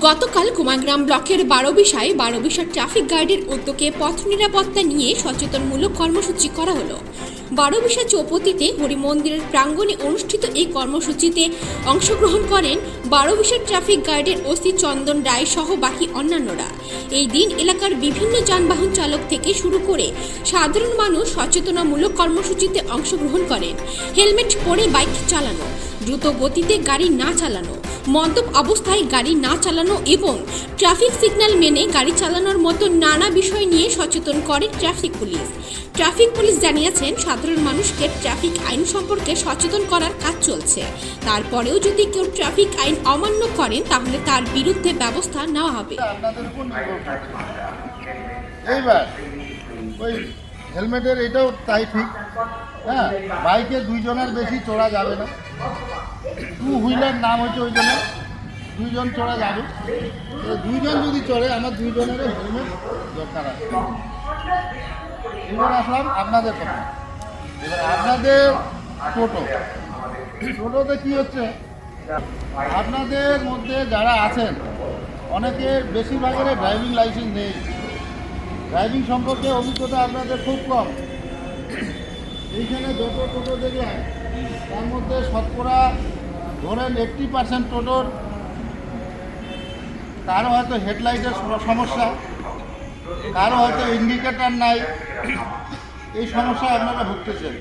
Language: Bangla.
গতকাল কুমারগ্রাম ব্লকের বারোবিশা ট্রাফিক গার্ডের উদ্যোগে পথ নিরাপত্তা নিয়ে সচেতনমূলক কর্মসূচি করা হলো। বারোবিশা চৌপতিতে হরিমন্দিরের প্রাঙ্গণে অনুষ্ঠিত এই কর্মসূচিতে অংশগ্রহণ করেন বারোবিশা ট্রাফিক গার্ডের ওসি চন্দন রায় সহ বাকি অন্যান্যরা। এই দিন এলাকার বিভিন্ন যানবাহন চালক থেকে শুরু করে সাধারণ মানুষ সচেতনামূলক কর্মসূচিতে অংশগ্রহণ করেন। হেলমেট পরে বাইক চালানো, দ্রুত গতিতে গাড়ি না চালানো, মদ্যপ অবস্থায় গাড়ি না চালানো এবং ট্রাফিক সিগন্যাল মেনে গাড়ি চালানোর মতো নানা বিষয় নিয়ে সচেতন করে ট্রাফিক পুলিশ জানিয়েছেন, সাধারণ মানুষকে ট্রাফিক আইন সম্পর্কে সচেতন করার কাজ চলছে। তারপরেও যদি কেউ ট্রাফিক আইন অমান্য করেন তাহলে তার বিরুদ্ধে ব্যবস্থা নেওয়া হবে। এইবার ওই হেলমেটের এটাও তাই ঠিক, হ্যাঁ, বাইকে দুইজনের বেশি চড়া যাবে না। টু হুইলার নাম হচ্ছে ওই জন্য দুইজন চড়া যাবে। দুইজন যদি চড়ে আমার দুইজনেরও হেলমেট দরকার আছে। এবার আসলাম আপনাদের কথা। এবার আপনাদের টোটোতে কী হচ্ছে, আপনাদের মধ্যে যারা আছেন অনেকের বেশিরভাগের ড্রাইভিং লাইসেন্স নেই। ড্রাইভিং সম্পর্কে অভিজ্ঞতা আপনাদের খুব কম। এইখানে যত টোটো দেখলাম তার মধ্যে শতকরা ধরেন 80% টোটোর কারো হয়তো হেডলাইটের সমস্যা, কারো হয়তো ইন্ডিকেটর নাই। এই সমস্যায় আপনারা ভুগতেছেন।